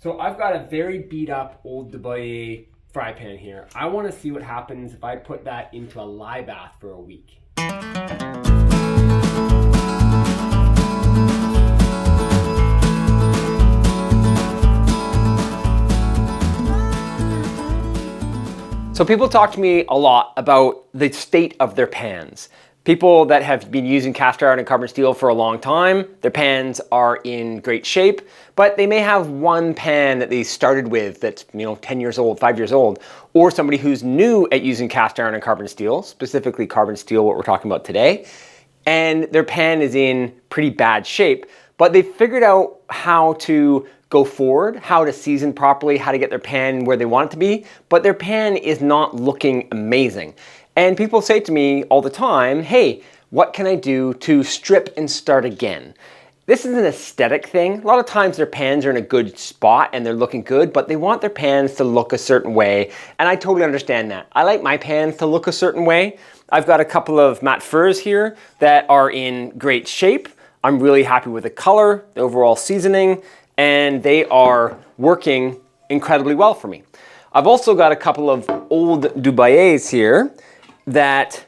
So I've got a very beat up old Dubai fry pan here. I want to see what happens if I put that into a Lye Bath for a week. So people talk to me a lot about the state of their pans. People that have been using cast iron and carbon steel for a long time, their pans are in great shape, but they may have one pan that they started with that's 10 years old, 5 years old, or somebody who's new at using cast iron and carbon steel, specifically carbon steel, what we're talking about today, and their pan is in pretty bad shape, but they've figured out how to go forward, how to season properly, how to get their pan where they want it to be, but their pan is not looking amazing. And people say to me all the time, hey, what can I do to strip and start again? This is an aesthetic thing. A lot of times their pans are in a good spot and they're looking good, but they want their pans to look a certain way. And I totally understand that. I like my pans to look a certain way. I've got a couple of matte furs here that are in great shape. I'm really happy with the color, the overall seasoning, and they are working incredibly well for me. I've also got a couple of old Dubai's here that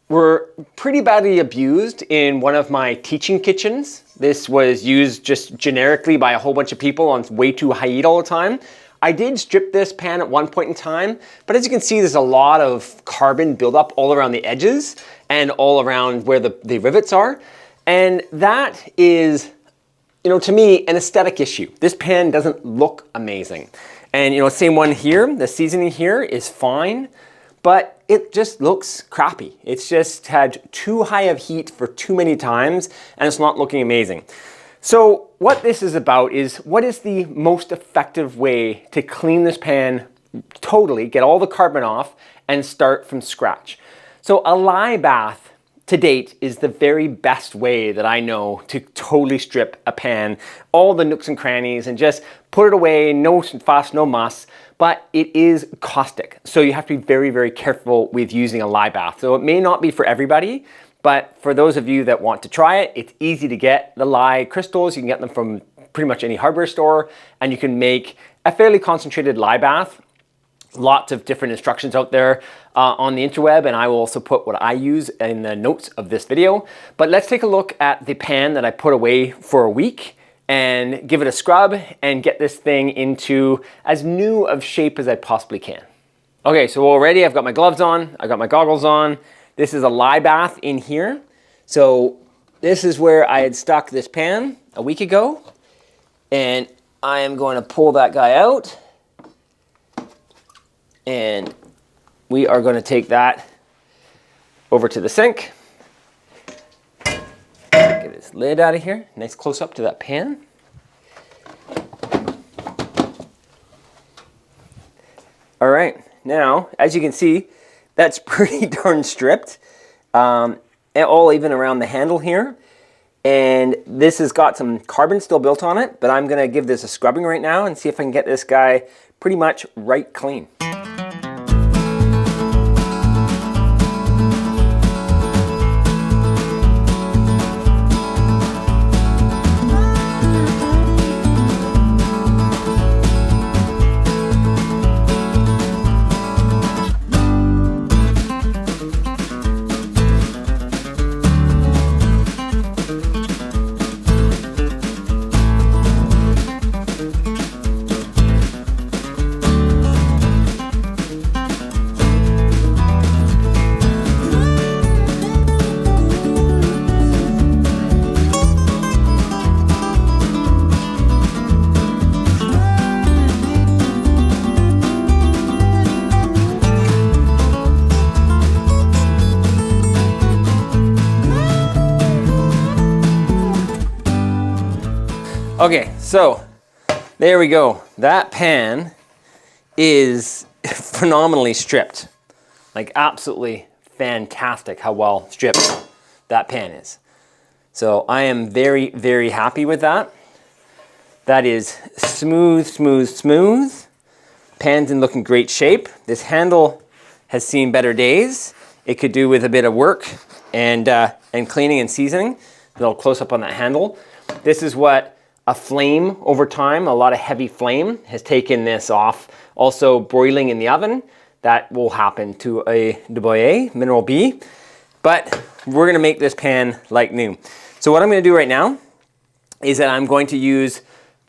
were pretty badly abused in one of my teaching kitchens. This was used just generically by a whole bunch of people on way too high heat all the time. I did strip this pan at one point in time, but as you can see, there's a lot of carbon buildup all around the edges and all around where the rivets are. And that is, to me, an aesthetic issue. This pan doesn't look amazing. And same one here, the seasoning here is fine, but it just looks crappy. It's just had too high of heat for too many times and it's not looking amazing. So what this is about is what is the most effective way to clean this pan totally, get all the carbon off and start from scratch. So a Lye Bath to date is the very best way that I know to totally strip a pan, all the nooks and crannies, and just put it away, no fuss, no muss, but it is caustic. So you have to be very, very careful with using a Lye Bath. So it may not be for everybody, but for those of you that want to try it, it's easy to get the lye crystals. You can get them from pretty much any hardware store, and you can make a fairly concentrated Lye Bath. Lots of different instructions out there on the interweb, and I will also put what I use in the notes of this video. But let's take a look at the pan that I put away for a week and give it a scrub and get this thing into as new of shape as I possibly can. Okay, so already I've got my gloves on, I've got my goggles on. This is a Lye Bath in here. So this is where I had stuck this pan a week ago, and I am going to pull that guy out. And we are going to take that over to the sink. Get this lid out of here. Nice close up to that pan. All right, now, as you can see, that's pretty darn stripped. All even around the handle here. And this has got some carbon still built on it, but I'm going to give this a scrubbing right now and see if I can get this guy pretty much right clean. Okay, so there we go. That pan is phenomenally stripped. Like absolutely fantastic how well stripped that pan is. So I am very, very happy with that. That is smooth, smooth, smooth. Pan's in looking great shape. This handle has seen better days. It could do with a bit of work and cleaning and seasoning. A little close up on that handle. This is what a flame over time, a lot of heavy flame has taken this off. Also broiling in the oven, that will happen to a Dubois Mineral B, but we're gonna make this pan like new. So what I'm gonna do right now is that I'm going to use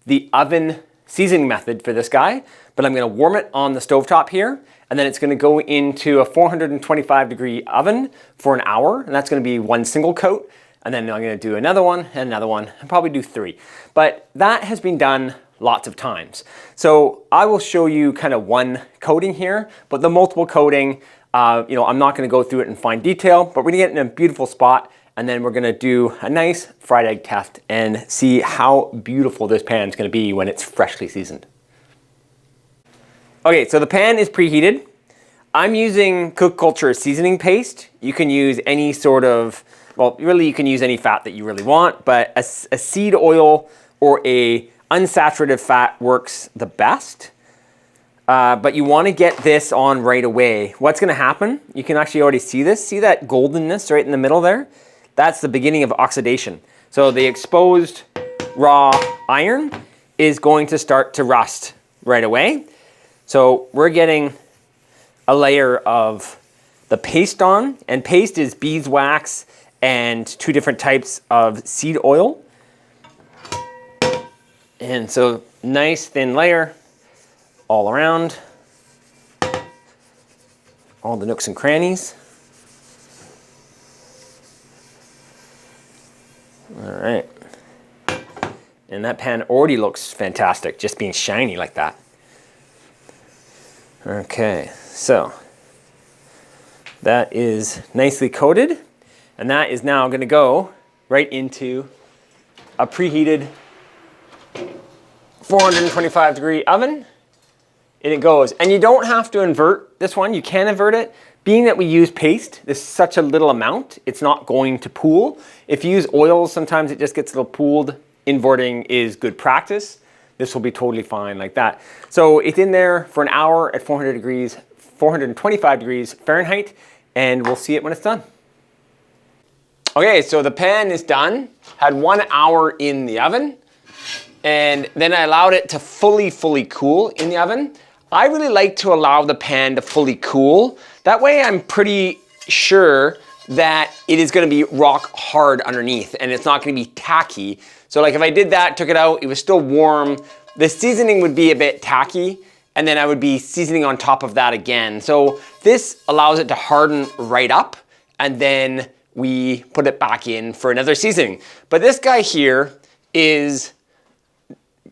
the oven seasoning method for this guy, but I'm gonna warm it on the stovetop here, and then it's gonna go into a 425-degree oven for an hour, and that's gonna be one single coat, and then I'm gonna do another one, and probably do 3. But that has been done lots of times. So I will show you kind of one coating here, but the multiple coating, I'm not gonna go through it in fine detail, but we're gonna get in a beautiful spot, and then we're gonna do a nice fried egg test and see how beautiful this pan is gonna be when it's freshly seasoned. Okay, so the pan is preheated. I'm using Cook Culture seasoning paste. You can use any sort of, well, really you can use any fat that you really want, but a seed oil or a unsaturated fat works the best. But you want to get this on right away. What's going to happen? You can actually already see this. See that goldenness right in the middle there? That's the beginning of oxidation. So the exposed raw iron is going to start to rust right away. So we're getting a layer of the paste on, and paste is beeswax and 2 different types of seed oil. And so nice thin layer all around, all the nooks and crannies. All right. And that pan already looks fantastic, just being shiny like that. Okay, so that is nicely coated, and that is now going to go right into a preheated 425-degree oven. And it goes. And you don't have to invert this one. You can invert it. Being that we use paste, this is such a little amount, it's not going to pool. If you use oils, sometimes it just gets a little pooled. Inverting is good practice. This will be totally fine like that. So it's in there for an hour at 425 degrees Fahrenheit, and we'll see it when it's done. Okay, so the pan is done. Had 1 hour in the oven, and then I allowed it to fully cool in the oven. I really like to allow the pan to fully cool. That way I'm pretty sure that it is gonna be rock hard underneath and it's not gonna be tacky. So like if I did that, took it out, it was still warm, the seasoning would be a bit tacky, and then I would be seasoning on top of that again. So this allows it to harden right up, and then we put it back in for another seasoning. But this guy here is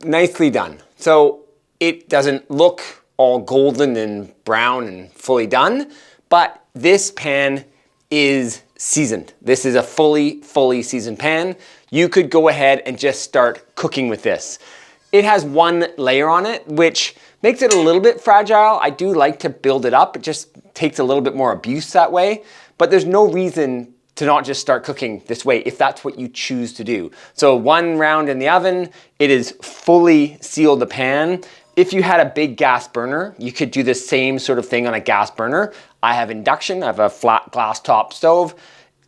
nicely done. So it doesn't look all golden and brown and fully done, but this pan is seasoned. This is a fully seasoned pan. You could go ahead and just start cooking with this. It has 1 layer on it, which makes it a little bit fragile. I do like to build it up. It just takes a little bit more abuse that way, but there's no reason to not just start cooking this way if that's what you choose to do. So 1 round in the oven, it is fully sealed the pan. If you had a big gas burner, you could do the same sort of thing on a gas burner. I have induction, I have a flat glass top stove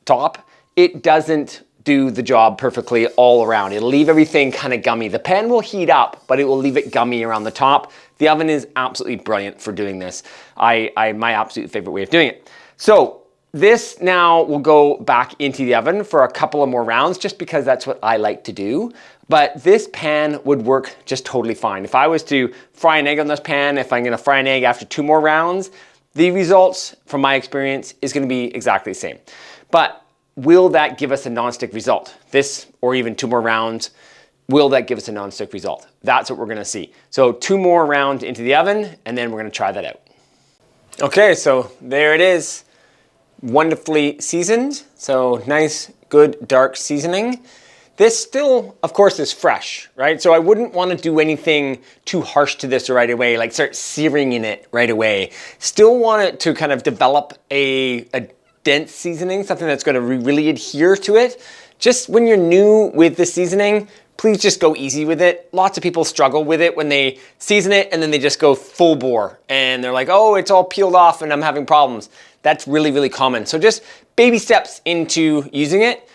top. It doesn't do the job perfectly all around. It'll leave everything kind of gummy. The pan will heat up, but it will leave it gummy around the top. The oven is absolutely brilliant for doing this. My absolute favorite way of doing it. So this now will go back into the oven for a couple of more rounds, just because that's what I like to do. But this pan would work just totally fine. If I was to fry an egg on this pan, if I'm gonna fry an egg after 2 more rounds, the results from my experience is gonna be exactly the same. But will that give us a non-stick result? This, or even 2 more rounds, will that give us a non-stick result? That's what we're gonna see. So 2 more rounds into the oven, and then we're gonna try that out. Okay, so there it is. Wonderfully seasoned. So nice, good, dark seasoning. This still, of course, is fresh, right? So I wouldn't want to do anything too harsh to this right away, like start searing in it right away. Still want it to kind of develop a dense seasoning, something that's going to really adhere to it. Just when you're new with the seasoning, please just go easy with it. Lots of people struggle with it when they season it and then they just go full bore and they're like, oh, it's all peeled off and I'm having problems. That's really, really common. So just baby steps into using it.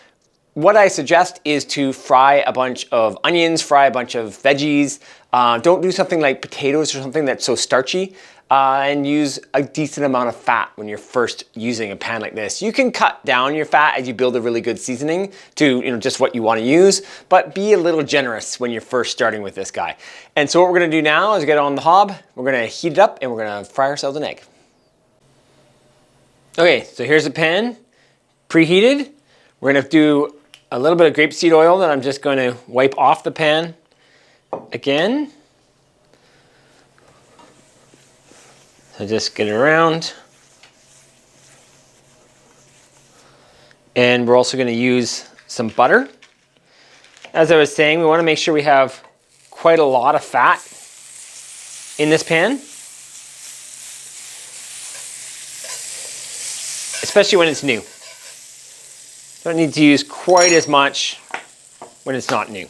what I suggest is to fry a bunch of onions, fry a bunch of veggies. Don't do something like potatoes or something that's so starchy. And use a decent amount of fat when you're first using a pan like this. You can cut down your fat as you build a really good seasoning to just what you want to use, but be a little generous when you're first starting with this guy. And so what we're going to do now is get on the hob, we're going to heat it up, and we're going to fry ourselves an egg. Okay, so here's the pan, preheated. We're going to do a little bit of grapeseed oil that I'm just going to wipe off the pan again. So just get it around. And we're also going to use some butter. As I was saying, we want to make sure we have quite a lot of fat in this pan, especially when it's new. Don't need to use quite as much when it's not new.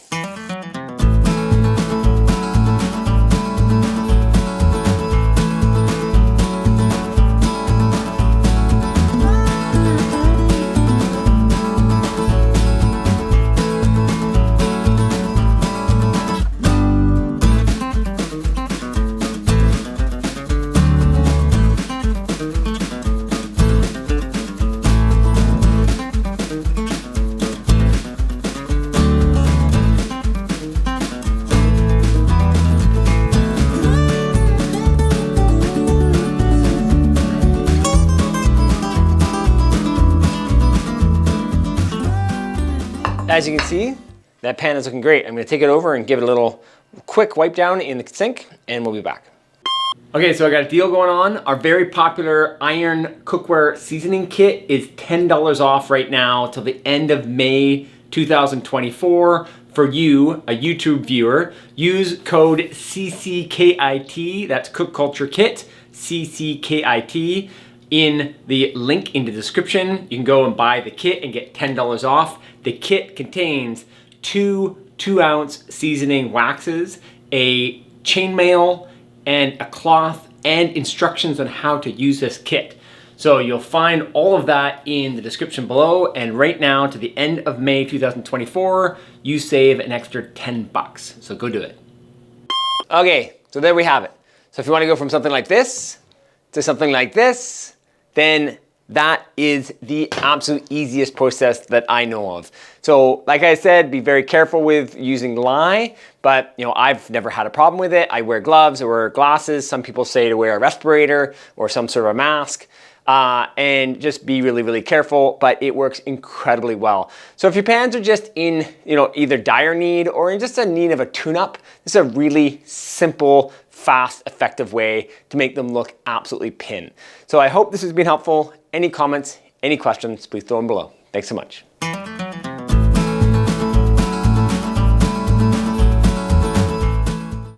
As you can see, that pan is looking great. I'm going to take it over and give it a little quick wipe down in the sink, and we'll be back. Okay, so I got a deal going on. Our very popular iron cookware seasoning kit is $10 off right now till the end of May 2024. For you, a YouTube viewer, use code CCKIT, that's Cook Culture Kit, CCKIT, in the link in the description. You can go and buy the kit and get $10 off. The kit contains two 2-ounce seasoning waxes, a chainmail, and a cloth, and instructions on how to use this kit. So you'll find all of that in the description below, and right now to the end of May 2024, you save an extra 10 bucks. So go do it. Okay, so there we have it. So if you want to go from something like this to something like this, then that is the absolute easiest process that I know of. So like I said, be very careful with using lye, but I've never had a problem with it. I wear gloves, I wear glasses. Some people say to wear a respirator or some sort of a mask. And just be really, really careful, but it works incredibly well. So if your pans are just in, either dire need or in just a need of a tune-up, this is a really simple, fast, effective way to make them look absolutely pin. So I hope this has been helpful. Any comments, any questions, please throw them below. Thanks so much.